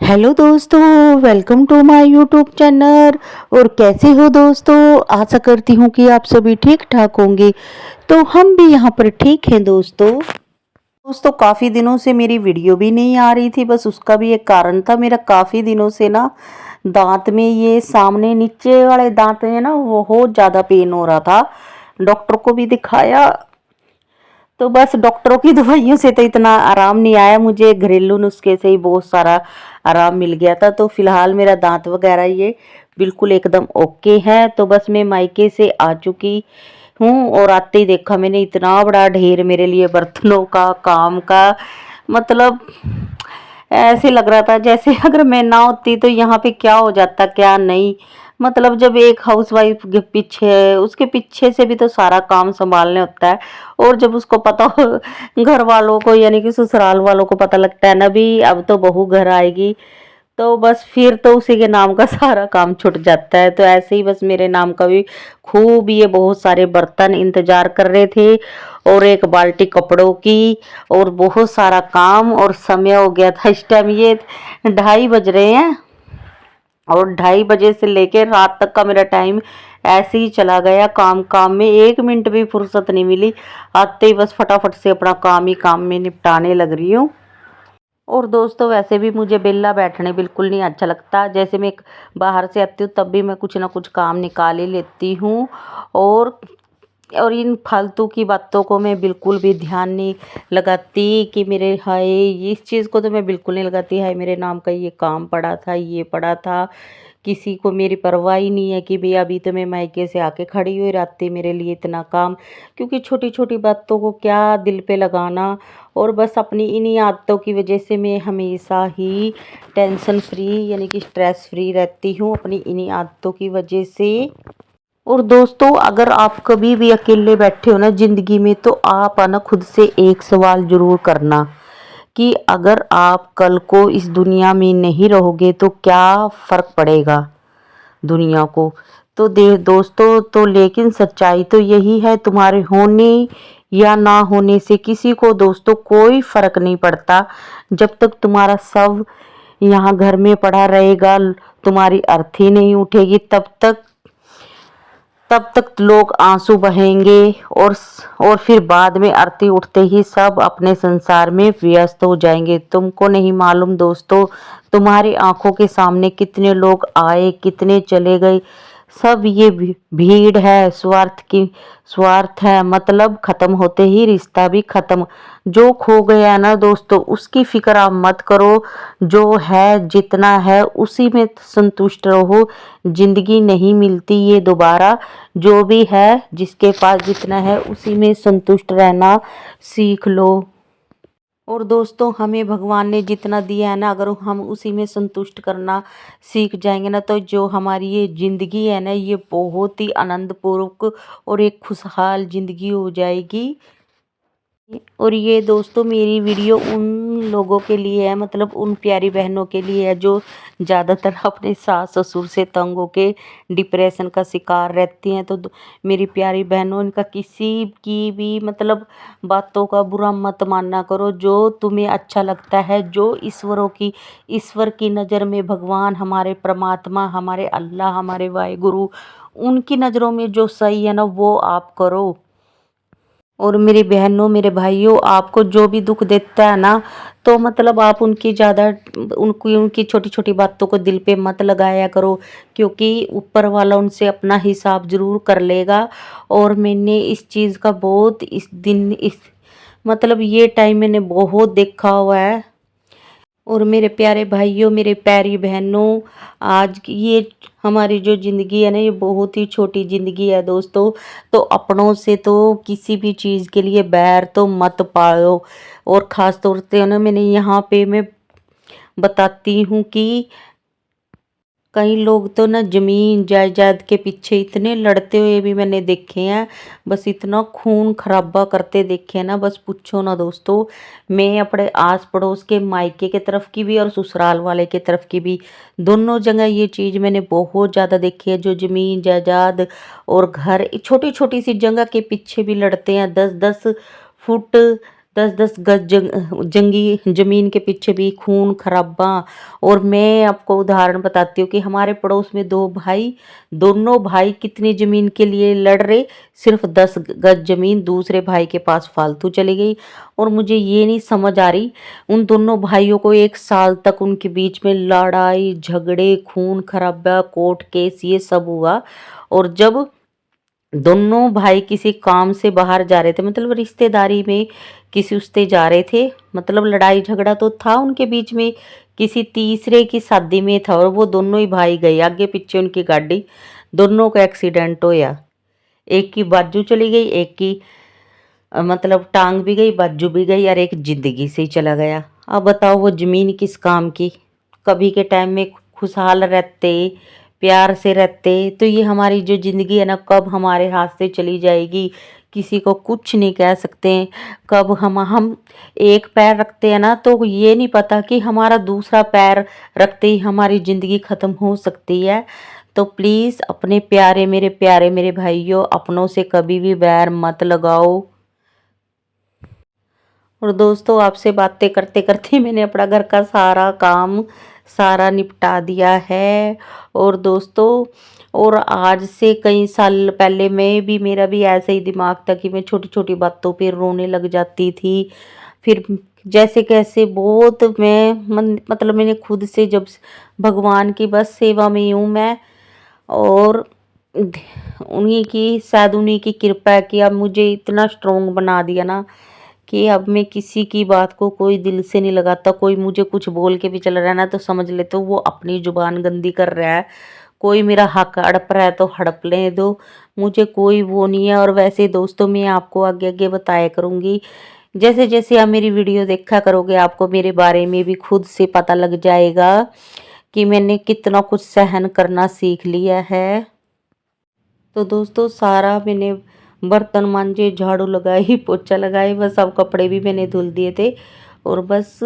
Hello दोस्तों, welcome to my YouTube channel. और कैसे हो दोस्तों? आशा करती हूँ कि आप सभी ठीक ठाक होंगे। तो हम भी यहाँ पर ठीक हैं दोस्तों काफ़ी दिनों से मेरी वीडियो भी नहीं आ रही थी। बस उसका भी एक कारण था। मेरा काफ़ी दिनों से ना दांत में, ये सामने नीचे वाले दांत में ना बहुत ज़्यादा पेन हो रहा था। डॉक्टर को भी दिखाया, तो बस डॉक्टरों की दवाइयों से तो इतना आराम नहीं आया। मुझे घरेलू नुस्खे से ही बहुत सारा आराम मिल गया था। तो फिलहाल मेरा दांत वगैरह ये बिल्कुल एकदम ओके है। तो बस मैं मायके से आ चुकी हूँ और आते ही देखा मैंने इतना बड़ा ढेर मेरे लिए बर्तनों का, काम का। मतलब ऐसे लग रहा था जैसे अगर मैं ना होती तो यहाँ पे क्या हो जाता क्या नहीं। मतलब जब एक हाउसवाइफ के पीछे, उसके पीछे से भी तो सारा काम संभालने होता है। और जब उसको पता हो, घर वालों को यानी कि ससुराल वालों को पता लगता है ना भी अब तो बहू घर आएगी, तो बस फिर तो उसी के नाम का सारा काम छूट जाता है। तो ऐसे ही बस मेरे नाम का भी खूब ये बहुत सारे बर्तन इंतजार कर रहे थे और एक बाल्टी कपड़ों की और बहुत सारा काम। और समय हो गया था इस टाइम, ये 2:30 बज रहे हैं और 2:30 बजे से लेकर रात तक का मेरा टाइम ऐसे ही चला गया। काम काम में 1 मिनट भी फुर्सत नहीं मिली। आते ही बस फटाफट से अपना काम ही काम में निपटाने लग रही हूँ। और दोस्तों वैसे भी मुझे बेला बैठने बिल्कुल नहीं अच्छा लगता। जैसे मैं बाहर से आती हूँ तब भी मैं कुछ ना कुछ काम निकाल ही लेती हूँ। और इन फालतू की बातों को मैं बिल्कुल भी ध्यान नहीं लगाती कि मेरे हाय, इस चीज़ को तो मैं बिल्कुल नहीं लगाती हाय मेरे नाम का ये काम पड़ा था, ये पड़ा था। किसी को मेरी परवाह ही नहीं है कि भाई अभी तो मैं मायके से आके खड़ी हुई रहती मेरे लिए इतना काम। क्योंकि छोटी छोटी बातों को क्या दिल पे लगाना। और बस अपनी इन्हीं आदतों की वजह से मैं हमेशा ही टेंशन फ्री यानी कि स्ट्रेस फ्री रहती हूँ, अपनी इन्हीं आदतों की वजह से। और दोस्तों अगर आप कभी भी अकेले बैठे हो ना ज़िंदगी में, तो आप आना खुद से एक सवाल ज़रूर करना कि अगर आप कल को इस दुनिया में नहीं रहोगे तो क्या फ़र्क पड़ेगा दुनिया को। तो दे दोस्तों, तो लेकिन सच्चाई तो यही है, तुम्हारे होने या ना होने से किसी को दोस्तों कोई फ़र्क नहीं पड़ता। जब तक तुम्हारा शव यहाँ घर में पड़ा रहेगा, तुम्हारी अर्थी नहीं उठेगी, तब तक लोग आंसू बहेंगे। और फिर बाद में आरती उठते ही सब अपने संसार में व्यस्त हो जाएंगे। तुमको नहीं मालूम दोस्तों, तुम्हारी आंखों के सामने कितने लोग आए, कितने चले गए। सब ये भीड़ है, स्वार्थ है। मतलब खत्म होते ही रिश्ता भी खत्म। जो खो गया ना दोस्तों, उसकी फिक्र आप मत करो। जो है जितना है उसी में संतुष्ट रहो। जिंदगी नहीं मिलती ये दोबारा। जो भी है, जिसके पास जितना है उसी में संतुष्ट रहना सीख लो। और दोस्तों हमें भगवान ने जितना दिया है ना, अगर हम उसी में संतुष्ट करना सीख जाएंगे ना, तो जो हमारी ये ज़िंदगी है ना, ये बहुत ही आनंदपूर्वक और एक खुशहाल ज़िंदगी हो जाएगी। और ये दोस्तों मेरी वीडियो उन लोगों के लिए है, मतलब उन प्यारी बहनों के लिए है जो ज़्यादातर अपने सास ससुर से तंग होके डिप्रेशन का शिकार रहती हैं। तो मेरी प्यारी बहनों, इनका किसी की भी मतलब बातों का बुरा मत मानना करो। जो तुम्हें अच्छा लगता है, जो ईश्वर की नज़र में, भगवान हमारे परमात्मा, हमारे अल्लाह, हमारे वाहिगुरु, उनकी नज़रों में जो सही है ना वो आप करो। और मेरी बहनों, मेरे भाइयों, आपको जो भी दुख देता है ना, तो मतलब आप उनकी ज़्यादा उनकी छोटी छोटी बातों को दिल पे मत लगाया करो। क्योंकि ऊपर वाला उनसे अपना हिसाब ज़रूर कर लेगा। और मैंने इस चीज़ का बहुत इस मतलब ये टाइम मैंने बहुत देखा हुआ है। और मेरे प्यारे भाइयों, मेरे प्यारी बहनों, आज की ये हमारी जो ज़िंदगी है ना, ये बहुत ही छोटी ज़िंदगी है दोस्तों। तो अपनों से तो किसी भी चीज़ के लिए बैर तो मत पालो। और ख़ास तौर से ना मैंने यहाँ पे मैं बताती हूँ कि कई लोग तो ना ज़मीन जायदाद के पीछे इतने लड़ते हुए भी मैंने देखे हैं। बस इतना खून खराबा करते देखे हैं ना, बस पूछो ना दोस्तों। मैं अपने आस पड़ोस के मायके के तरफ की भी और ससुराल वाले के तरफ की भी, दोनों जगह ये चीज़ मैंने बहुत ज़्यादा देखी है। जो ज़मीन जायदाद और घर छोटी छोटी सी जगह के पीछे भी लड़ते हैं। 10-10 फुट 10-10 गज जंगी ज़मीन के पीछे भी खून खराबा। और मैं आपको उदाहरण बताती हूँ कि हमारे पड़ोस में 2 भाई, दोनों भाई कितनी ज़मीन के लिए लड़ रहे, सिर्फ 10 गज ज़मीन दूसरे भाई के पास फालतू चली गई। और मुझे ये नहीं समझ आ रही, उन दोनों भाइयों को 1 साल तक उनके बीच में लड़ाई झगड़े खून खराबा कोर्ट केस ये सब हुआ। और जब दोनों भाई किसी काम से बाहर जा रहे थे, मतलब रिश्तेदारी में किसी उससे जा रहे थे, मतलब लड़ाई झगड़ा तो था उनके बीच में, किसी तीसरे की शादी में था। और वो दोनों ही भाई गए, आगे पीछे उनकी गाड़ी, दोनों का एक्सीडेंट होया। एक की बाजू चली गई, एक की मतलब टांग भी गई बाजू भी गई, और एक जिंदगी से ही चला गया। अब बताओ वो जमीन किस काम की। कभी के टाइम में खुशहाल रहते, प्यार से रहते, तो ये हमारी जो ज़िंदगी है ना, कब हमारे हाथ से चली जाएगी किसी को कुछ नहीं कह सकते। कब हम एक पैर रखते हैं ना, तो ये नहीं पता कि हमारा दूसरा पैर रखते ही हमारी ज़िंदगी ख़त्म हो सकती है। तो प्लीज़ अपने प्यारे मेरे भाइयों, अपनों से कभी भी बैर मत लगाओ। और दोस्तों, आपसे बातें करते करते मैंने अपना घर का सारा काम सारा निपटा दिया है। और दोस्तों, और आज से कई साल पहले मैं भी मेरा भी ऐसा ही दिमाग था कि मैं छोटी छोटी बातों पे रोने लग जाती थी। फिर जैसे कैसे बहुत मैं मतलब मैंने खुद से जब भगवान की बस सेवा में हूँ मैं। और उन्हीं की शायद उन्हीं की कृपा है कि अब मुझे इतना स्ट्रोंग बना दिया ना, कि अब मैं किसी की बात को कोई दिल से नहीं लगाता। कोई मुझे कुछ बोल के भी चल रहा है ना, तो समझ लेते हो वो अपनी जुबान गंदी कर रहा है। कोई मेरा हक हड़प रहा है तो हड़प ले दो, मुझे कोई वो नहीं है। और वैसे दोस्तों, मैं आपको आगे आगे बताया करूँगी, जैसे जैसे आप मेरी वीडियो देखा करोगे, आपको मेरे बारे में भी खुद से पता लग जाएगा कि मैंने कितना कुछ सहन करना सीख लिया है। तो दोस्तों, सारा मैंने बर्तन मांजे, झाड़ू लगाई, पोछा लगाई, बस अब कपड़े भी मैंने धुल दिए थे। और बस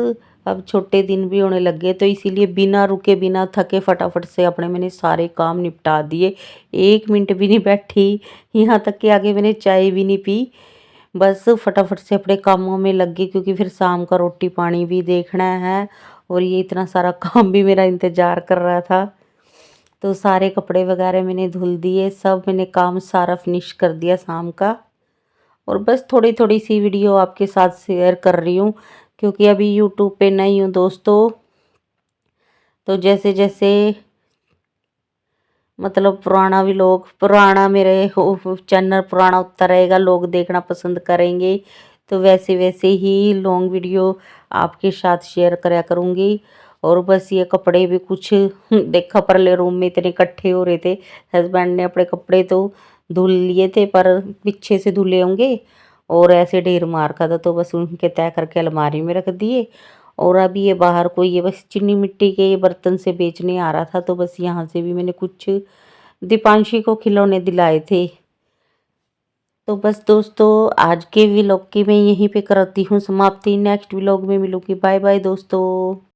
अब छोटे दिन भी होने लग गए, तो इसीलिए बिना रुके बिना थके फटाफट से अपने मैंने सारे काम निपटा दिए। 1 मिनट भी नहीं बैठी, यहाँ तक कि आगे मैंने चाय भी नहीं पी। बस फटाफट से अपने कामों में लग गई, क्योंकि फिर शाम का रोटी पानी भी देखना है। और ये इतना सारा काम भी मेरा इंतज़ार कर रहा था। तो सारे कपड़े वगैरह मैंने धुल दिए, सब मैंने काम सारा फिनिश कर दिया शाम का। और बस थोड़ी थोड़ी सी वीडियो आपके साथ शेयर कर रही हूँ, क्योंकि अभी यूट्यूब पे नई हूँ दोस्तों। तो जैसे जैसे मतलब पुराना व्लॉग, पुराना मेरे चैनल पुराना होता रहेगा, लोग देखना पसंद करेंगे, तो वैसे वैसे ही लॉन्ग वीडियो आपके साथ शेयर करा करूँगी। और बस ये कपड़े भी कुछ देखा परले रूम में इतने इकट्ठे हो रहे थे, हस्बैंड ने अपने कपड़े तो धुल लिए थे पर पीछे से धुले होंगे, और ऐसे ढेर मार रखा था, तो बस उनके तय करके अलमारी में रख दिए। और अभी ये बाहर कोई ये बस चीनी मिट्टी के ये बर्तन से बेचने आ रहा था, तो बस यहाँ से भी मैंने कुछ दीपांशी को खिलौने दिलाए थे। तो बस दोस्तों, आज के व्लॉग की मैं यहीं पे करती हूँ समाप्ति। नेक्स्ट व्लॉग में मिलूँगी। बाय बाय दोस्तों।